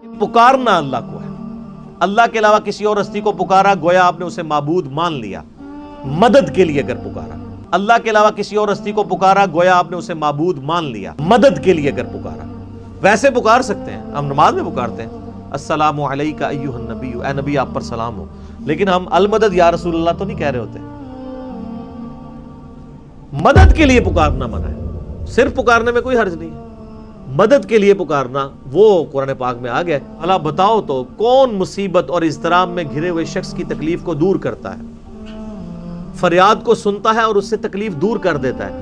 पुकारना अल्लाह को है। अल्लाह के अलावा किसी और हस्ती को पुकारा, गोया आपने उसे माबूद मान लिया। मदद के लिए अगर पुकारा, अल्लाह के अलावा किसी और हस्ती को पुकारा, गोया आपने उसे माबूद मान लिया। मदद के लिए अगर पुकारा, वैसे पुकार सकते हैं, हम नमाज में पुकारते हैं अस्सलामु अलैका अय्युहन नबी, ऐ नबी आप पर सलाम हो, लेकिन हम अल मदद या रसूलल्लाह तो नहीं कह रहे होते। मदद के लिए पुकारना मना है, सिर्फ पुकारने में कोई हर्ज नहीं है। मदद के लिए पुकारना वो कुरान पाक में आ गया। अल्लाह बताओ तो कौन मुसीबत और इज़्तिराब में घिरे हुए शख्स की तकलीफ को दूर करता है, फरियाद को सुनता है और उससे तकलीफ दूर कर देता है,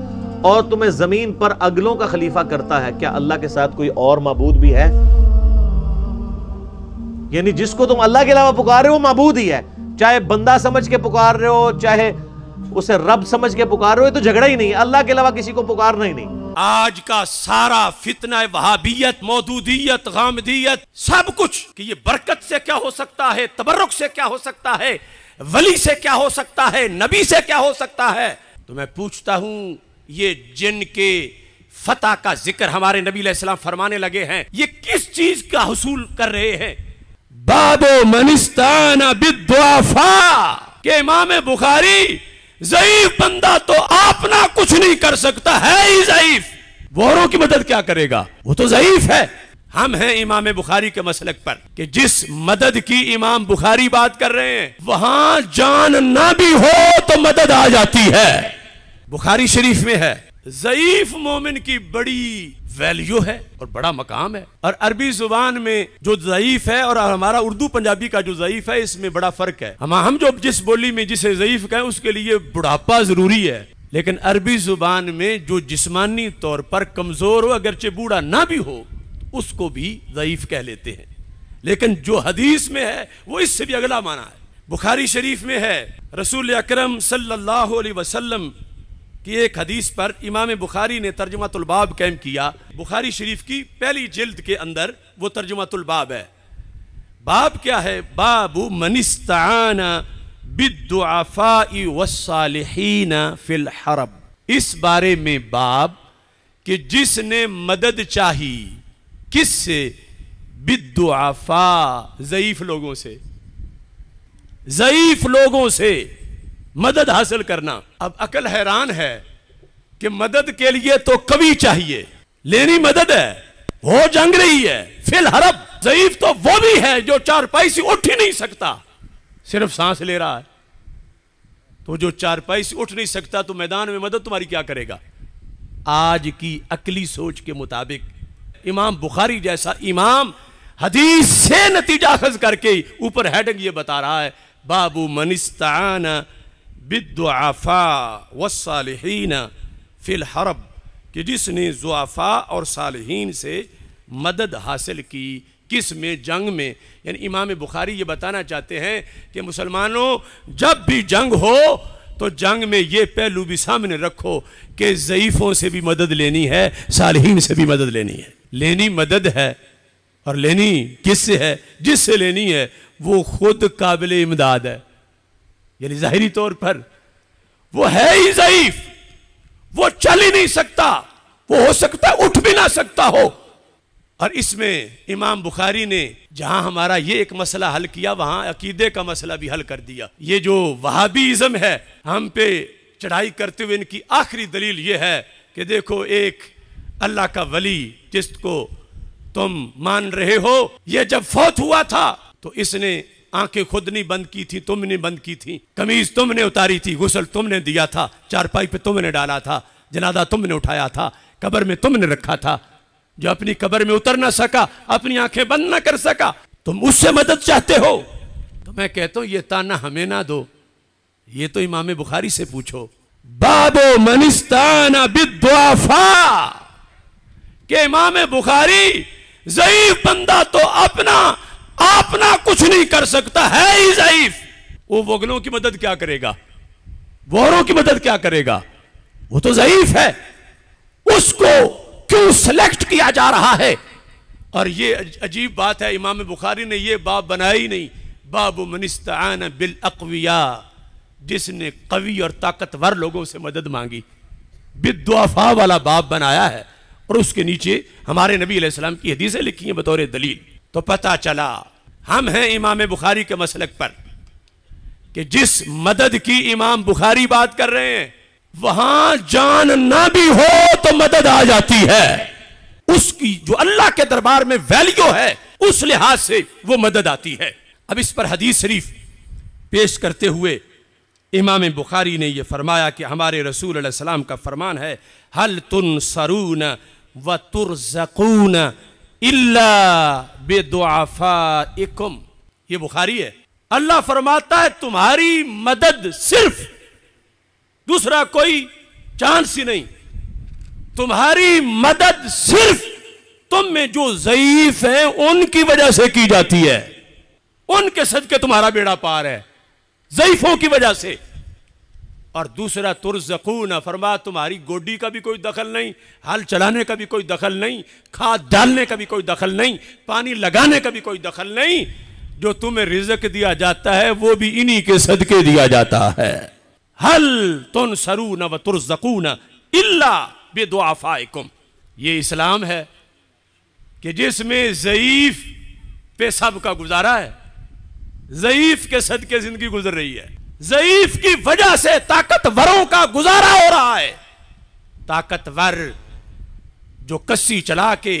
और तुम्हें जमीन पर अगलों का खलीफा करता है। क्या अल्लाह के साथ कोई और माबूद भी है? यानी जिसको तुम अल्लाह के अलावा पुकार रहे हो माबूद ही है, चाहे बंदा समझ के पुकार रहे हो, चाहे उसे रब समझ के पुकार रहे हो, तो झगड़ा ही नहीं है। अल्लाह के अलावा किसी को पुकारना ही नहीं। आज का सारा फितना वहाबियत, मौदूदियत, गामदियत, सब कुछ कि ये बरकत से क्या हो सकता है, तबर्रुक से क्या हो सकता है, वली से क्या हो सकता है, नबी से क्या हो सकता है। तो मैं पूछता हूं, ये जिनके फतह का जिक्र हमारे नबी अलैहिस्सलाम फरमाने लगे हैं, ये किस चीज का हुसूल कर रहे हैं? बाबो मनिस्ताना बिद्दुआफा के इमाम बुखारी, ज़ईफ बंदा तो अपना कुछ नहीं कर सकता है ही ज़ईफ, औरों की मदद क्या करेगा? वो तो ज़ईफ है। हम हैं इमाम बुखारी के मसलक पर कि जिस मदद की इमाम बुखारी बात कर रहे हैं, वहां जान ना भी हो तो मदद आ जाती है। बुखारी शरीफ में है, ज़ईफ मोमिन की बड़ी वैल्यू है और बड़ा मकाम है। और अरबी जुबान में जो ज़ईफ है और हमारा उर्दू पंजाबी का जो ज़ईफ है, इसमें बड़ा फर्क है। हम जो जिस बोली में जिसे ज़ईफ कहें उसके लिए बुढ़ापा जरूरी है, लेकिन अरबी जुबान में जो जिस्मानी तौर पर कमजोर हो, अगरचे बूढ़ा ना भी हो, उसको भी ज़ईफ कह लेते हैं। लेकिन जो हदीस में है वो इससे भी अगला माना है। बुखारी शरीफ में है, रसूल अकरम सल्लल्लाहु अलैहि वसल्लम कि एक हदीस पर इमाम बुखारी ने तर्जुमातुल बाब कायम किया। बुखारी शरीफ की पहली जिल्द के अंदर वो तर्जुमातुल बाब है। बाब क्या है? बाबु मनिस्ताना बिद्दुआफाई वस्सालिहीना फिल हरब। इस बारे में बाब कि जिसने मदद चाही, किससे? बिद्दुआफा, ज़ईफ लोगों से, ज़ईफ लोगों से मदद हासिल करना। अब अकल हैरान है कि मदद के लिए तो कवि चाहिए, लेनी मदद है, हो जंग रही है फिल हरब। ज़ईफ तो वो भी है जो चारपाई से उठ ही नहीं सकता, सिर्फ सांस ले रहा है। तो जो चारपाई से उठ नहीं सकता, तो मैदान में मदद तुम्हारी क्या करेगा? आज की अकली सोच के मुताबिक इमाम बुखारी जैसा इमाम हदीस से नतीजा अखज़ करके ऊपर हेडिंग ये बता रहा है, बाबू मनिस्ताना बिद्दुआफा वस्सालिहीन फिल हरब, कि जिसने ज़ुआफा और सालिहीन से मदद हासिल की, किस में? जंग में। यानी इमाम बुखारी ये बताना चाहते हैं कि मुसलमानों, जब भी जंग हो तो जंग में ये पहलू भी सामने रखो कि ज़ईफ़ों से भी मदद लेनी है, सालिहीन से भी मदद लेनी है। लेनी मदद है, और लेनी किससे है? जिससे लेनी है वो खुद काबिल इमदाद है। यानी ज़ाहिरी तौर पर वो है ही ज़ईफ, वो चल ही नहीं सकता, वो हो सकता है उठ भी ना सकता हो। और इसमें इमाम बुखारी ने जहां हमारा ये एक मसला हल किया, वहां अकीदे का मसला भी हल कर दिया। ये जो वहाबीज़म है, हम पे चढ़ाई करते हुए इनकी आखिरी दलील ये है कि देखो, एक अल्लाह का वली जिसको तुम मान रहे हो, ये जब फौत हुआ था तो इसने आंखें खुद नहीं बंद की थी, तुमने बंद की थी, कमीज तुमने उतारी थी, गुस्ल तुमने दिया था, चारपाई पे तुमने डाला था, जनाजा तुमने उठाया था, कब्र में तुमने रखा था। जो अपनी कब्र में उतर ना सका, अपनी आंखें बंद ना कर सका, तुम उससे मदद चाहते हो। तो मैं कहता हूं, ये ताना हमें ना दो, ये तो इमाम बुखारी से पूछो। बाबो मनिस्ताना बिद्दुआफा के इमाम बुखारी, ज़ईफ बंदा तो अपना कुछ नहीं कर सकता है ही ज़ईफ, वो वगलों की मदद क्या करेगा? औरों की मदद क्या करेगा? वो तो ज़ईफ है। उसको क्यों सिलेक्ट किया जा रहा है? और ये अजीब बात है, इमाम बुखारी ने ये बाब बनाया ही नहीं। बाबु मनिस्ताना बिल अक़विया, जिसने कवी और ताकतवर लोगों से मदद मांगी, बिद्दुआफा वाला बाब बनाया है। और उसके नीचे हमारे नबी अलैहिस्सलाम की हदीसें लिखी हैं बतौर दलील। तो पता चला हम हैं इमाम बुखारी के मसलक पर कि जिस मदद की इमाम बुखारी बात कर रहे हैं वहां जान ना भी हो तो मदद आ जाती है। उसकी जो अल्लाह के दरबार में वैल्यू है उस लिहाज से वो मदद आती है। अब इस पर हदीस शरीफ पेश करते हुए इमाम बुखारी ने यह फरमाया कि हमारे रसूल अलैहि सलाम का फरमान है, हल तुनसरून व तुरज़क़ून इल्ला बिदुआफाइकुम। ये बुखारी है। अल्लाह फरमाता है तुम्हारी मदद सिर्फ, दूसरा कोई चांस ही नहीं, तुम्हारी मदद सिर्फ तुम में जो ज़ईफ हैं उनकी वजह से की जाती है। उनके सदके तुम्हारा बेड़ा पार है, ज़ईफों की वजह से। और दूसरा तुरज़क़ून, फरमा तुम्हारी गोडी का भी कोई दखल नहीं, हल चलाने का भी कोई दखल नहीं, खाद डालने का भी कोई दखल नहीं, पानी लगाने का भी कोई दखल नहीं। जो तुम्हें रिज़्क़ दिया जाता है वो भी इन्हीं के सदके दिया जाता है। हल तुनसरून व तुरज़क़ून इल्ला बिदुआफाइकुम। ये इस्लाम है कि जिसमें ज़ईफ पे सब का गुजारा है, ज़ईफ के सदके जिंदगी गुजर रही है, ज़ईफ की वजह से ताकतवरों का गुजारा हो रहा है। ताकतवर जो कस्सी चला के,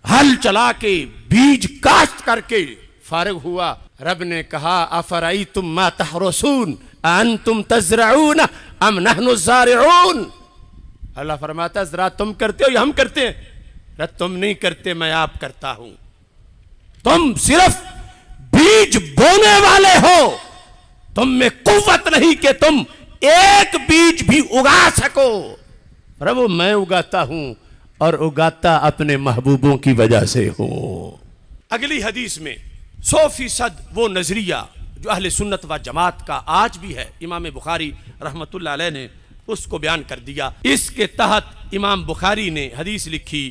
हल चला के, बीज काश्त करके फारिग हुआ, रब ने कहा अफरअयतुम मा तहरुसून अंतुम तज़रऊन अम नहनु ज़ारिऊन। अल्लाह फरमाता है जरा तुम करते हो या हम करते हैं? न तुम नहीं करते, मैं आप करता हूं। तुम सिर्फ बीज बोने वाले हो, तुम में कुव्वत नहीं कि तुम एक बीज भी उगा सको। प्रभु मैं उगाता हूं और उगाता अपने महबूबों की वजह से हो। अगली हदीस में 100% वो नजरिया जो अहले सुन्नत व जमात का आज भी है, इमाम बुखारी रहमतुल्लाह अलैह ने उसको बयान कर दिया। इसके तहत इमाम बुखारी ने हदीस लिखी,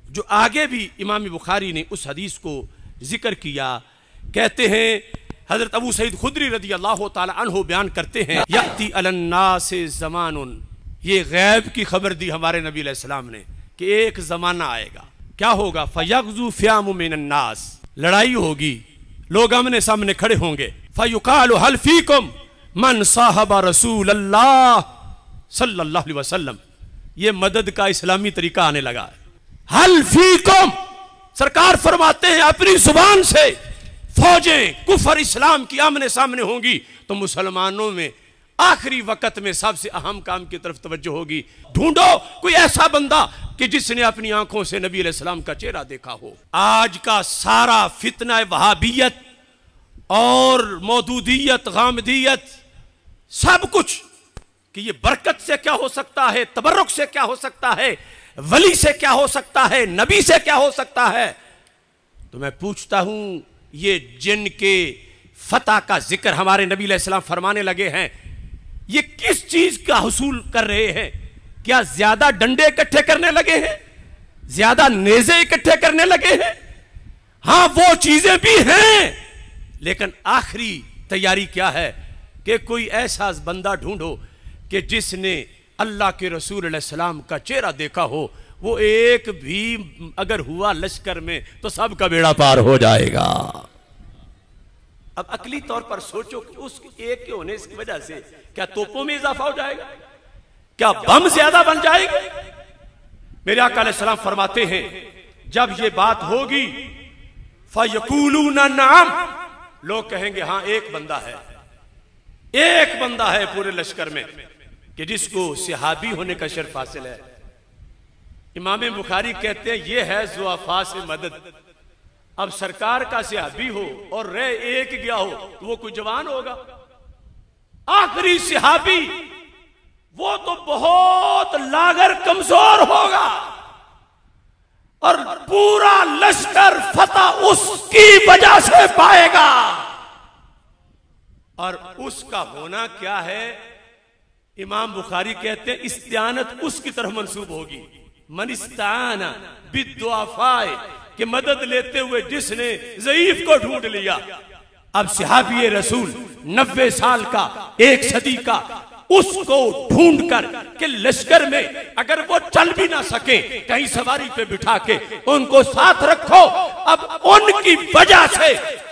जो आगे भी इमाम बुखारी ने उस हदीस को जिक्र किया। कहते हैं हजरत अबू सईद खुदरी रदी अल्लाह ताला अन्हु बयान करते हैं, यअती अलन्नासे ज़मानुन, ये गैब की खबर दी हमारे नबी अलैहि सलाम ने कि एक जमाना आएगा, क्या होगा, फयग़ज़ु फ़ियामु मिनन्नास, लड़ाई होगी, लोग आमने सामने खड़े होंगे। फयुक़ालु हल फ़ीकुम मन साहबा रसूल अल्लाह सल्लल्लाहु अलैहि वसल्लम। ये मदद का इस्लामी तरीका आने लगा है। हल फ़ीकुम, सरकार फरमाते हैं अपनी जुबान से, फौजें कुफर इस्लाम की आमने सामने होंगी तो मुसलमानों में आखिरी वक्त में सबसे अहम काम की तरफ तवज्जो होगी, ढूंढो कोई ऐसा बंदा कि जिसने अपनी आंखों से नबी अलैहि सलाम का चेहरा देखा हो। आज का सारा फितना वहाबियत और मौदूदियत, गामदियत, सब कुछ कि ये बरकत से क्या हो सकता है, तबर्रुक से क्या हो सकता है, वली से क्या हो सकता है, नबी से क्या हो सकता है। तो मैं पूछता हूं, ये जिनके फतह का जिक्र हमारे नबी अलैहि सलाम फरमाने लगे हैं, ये किस चीज का हुसूल कर रहे हैं? क्या ज्यादा डंडे इकट्ठे करने लगे हैं, ज्यादा नेज़े इकट्ठे करने लगे हैं? हां वो चीजें भी हैं, लेकिन आखिरी तैयारी क्या है कि कोई ऐसा बंदा ढूंढो कि जिसने अल्लाह के रसूल अलैहि सलाम का चेहरा देखा हो। वो एक भी अगर हुआ लश्कर में तो सबका बेड़ा पार हो जाएगा। अब अकली तौर पर सोचो कि उस एक के होने की वजह से क्या तोपों में इजाफा हो जाएगा, क्या बम ज्यादा बन जाएगा? मेरे आका अलैहिस्सलाम फरमाते हैं जब ये बात होगी फयकूलूना नाम, लोग कहेंगे हां एक बंदा है, एक बंदा है पूरे लश्कर में कि जिसको सहाबी होने का शर्फ हासिल है। इमाम बुखारी कहते हैं ये है ज़ुआफा से मदद। अब सरकार का सहाबी हो और रह एक गया हो तो वो कोई जवान होगा? आखिरी सहाबी वो तो बहुत लागर कमजोर होगा और पूरा लश्कर फतह उसकी वजह से पाएगा। और उसका होना क्या है? इमाम बुखारी कहते हैं इस्तियानत उसकी तरफ मंसूब होगी। मनिस्ताना बिद्दुआफाए, कि मदद लेते हुए जिसने ज़ईफ को ढूंढ लिया। अब सहाबी रसूल 90 साल का, 1 सदी का, उसको ढूंढकर कि लश्कर में अगर वो चल भी ना सके कहीं सवारी पे बिठा के उनको साथ रखो। अब उनकी वजह से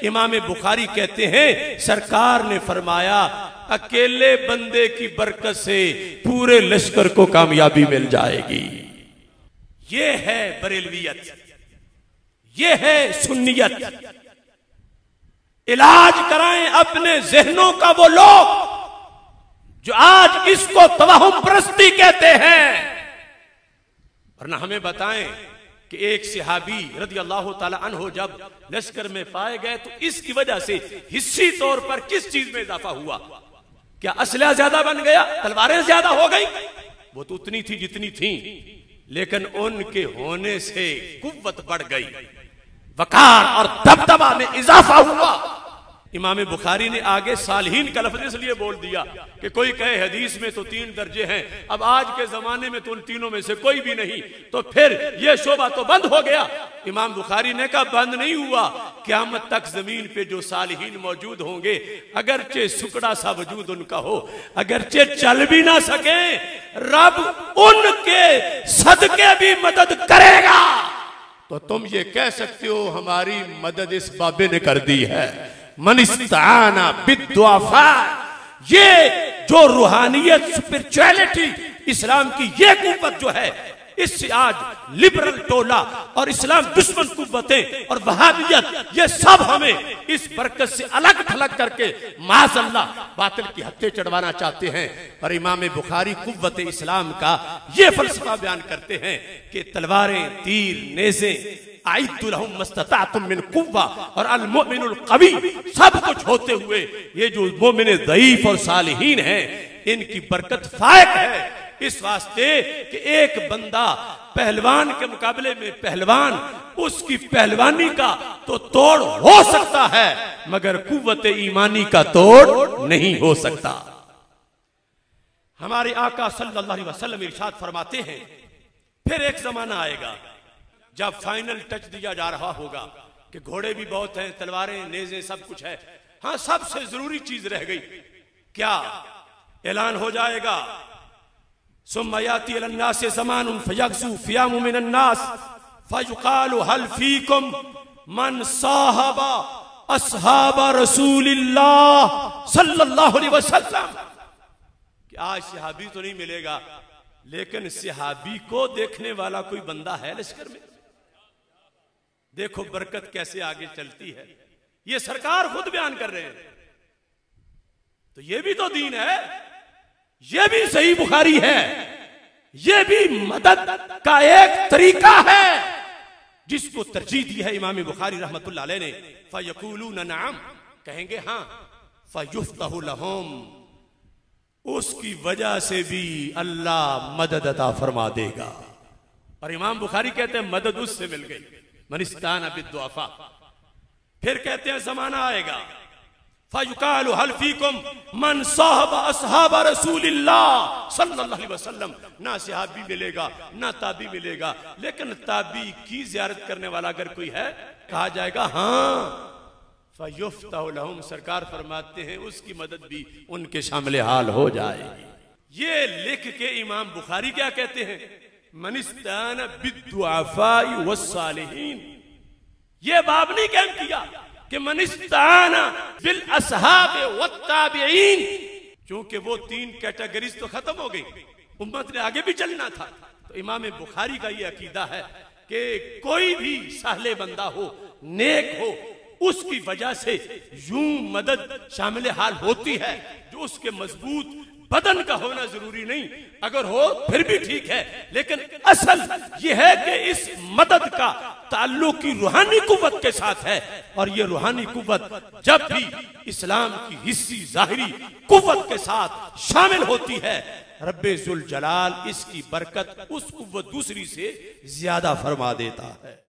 इमाम बुखारी कहते हैं सरकार ने फरमाया अकेले बंदे की बरकत से पूरे लश्कर को कामयाबी मिल जाएगी। ये है बरेलवियत, ये है सुन्नियत। इलाज कराएं अपने जहनों का वो लोग जो आज इसको तवाहुम परस्ती कहते हैं। वरना हमें बताएं कि एक सहाबी रज़ी अल्लाह ताला अन्हो जब लश्कर में पाए गए तो इसकी वजह से हिस्सी तौर पर किस चीज में इजाफा हुआ? क्या असलहा ज्यादा बन गया, तलवारें ज्यादा हो गई? वो तो उतनी थी जितनी थी, लेकिन उनके होने से कुव्वत बढ़ गई, वकार और दबदबा में इजाफा हुआ। इमाम बुखारी ने आगे सालहीन का लफ्ज इसलिए बोल दिया कि कोई कहे हदीस में तो 3 दर्जे हैं, अब आज के जमाने में तो उन तीनों में से कोई भी नहीं, तो फिर यह शोबा तो बंद हो गया। इमाम बुखारी ने कहा बंद नहीं हुआ, क़यामत तक जमीन पे जो सालहीन मौजूद होंगे, अगरचे सुकड़ा सा वजूद उनका हो, अगरचे चल भी ना सके, रब उनके सदके भी मदद करेगा। तो तुम ये कह सकते हो हमारी मदद इस बाबे ने कर दी है। मनिस्ताना बिद्दुआफा, ये जो रूहानियत स्पिरिचुअलिटी इस्लाम की ये कुव्वत जो है, इससे आज लिबरल टोला और इस्लाम दुश्मन कुव्वतें और वहाबियत ये सब हमें इस बरकत से अलग थलग करके माज़अल्लाह बातिल की हत्या चढ़वाना चाहते हैं। और इमाम बुखारी कुव्वत इस्लाम का ये फलसफा बयान करते हैं कि तलवारें, तीर, नेज़े आइद्दुलहुम मस्तताअतुम मिन कुव्वा और अल मुमिनुल कवी सब कुछ होते हुए ये जो मोमिन ज़ईफ और सालिहीन हैं इनकी बरकत फायक है। इस वास्ते कि एक बंदा पहलवान के मुकाबले में पहलवान, उसकी पहलवानी का तो तोड़ हो सकता है मगर कुव्वत ईमानी का तोड़ नहीं हो सकता। हमारे आका सल्लल्लाहु अलैहि वसल्लम इरशाद फरमाते हैं फिर एक जमाना आएगा जब फाइनल टच दिया जा रहा होगा कि घोड़े भी बहुत हैं, तलवारें, नेज़े सब कुछ है, हाँ सबसे जरूरी चीज रह गई क्या? ऐलान हो जाएगा सुम्मा याती अलन्नास ज़मानुन फयग़ज़ु फ़ियामु मिनन्नास फ़युक़ालु हल फ़ीकुम मन साहबा अस्हाबा रसूलिल्लाह सल्लल्लाहु अलैहि वसल्लम। कि आज सहाबी तो नहीं मिलेगा, लेकिन सहाबी को देखने वाला कोई बंदा है लश्कर में? देखो बरकत कैसे आगे चलती है, ये सरकार खुद बयान कर रहे हैं। तो ये भी तो दीन है, ये भी सही बुखारी है, ये भी मदद का एक तरीका है जिसको तरजीह दी है इमाम बुखारी रहमतुल्लाह अलैह ने। फयक़ूलून नअम, कहेंगे हाँ, फयुफ़्तहु लहुम, उसकी वजह से भी अल्लाह मदद अता फरमा देगा। और इमाम बुखारी कहते हैं मदद उससे मिल गई, मनिस्ताना बिद्दुआफा। फिर कहते हैं जमाना आएगा फयुक़ालु हल फ़ीकुम मन साहब अस्हाब रसूलिल्लाह सल्लल्लाहु अलैहि वसल्लम। ना सहाबी मिलेगा ना ताबी मिलेगा, लेकिन ताबी की ज़ियारत करने वाला अगर कोई है, कहा जाएगा हाँ फयुफ़्तहु लहुम, सरकार फरमाते हैं उसकी मदद भी उनके शामिल हाल हो जाएगी। ये लिख के इमाम बुखारी क्या कहते हैं? मनिस्ताना बिद्दुआफाई वस्सालिहीन। ये बाब नहीं कहम किया कि मनिस्ताना बिल अस्हाब वत्ताबिईन, क्योंकि वो 3 कैटेगरीज तो खत्म हो गई, उम्मत ने आगे भी चलना था। तो इमाम बुखारी का ये अकीदा है कि कोई भी साहले बंदा हो, नेक हो, उसकी वजह से यूं मदद शामिल हाल होती है। जो उसके मजबूत बदन का होना जरूरी नहीं, अगर हो फिर भी ठीक है, लेकिन असल यह है कि इस मदद का ताल्लुक की रूहानी कुव्वत के साथ है। और ये रूहानी कुव्वत जब भी इस्लाम की हिस्सी जाहिरी कुव्वत के साथ शामिल होती है, रब्बे जुल जलाल इसकी बरकत उस कुव्वत दूसरी से ज्यादा फरमा देता है।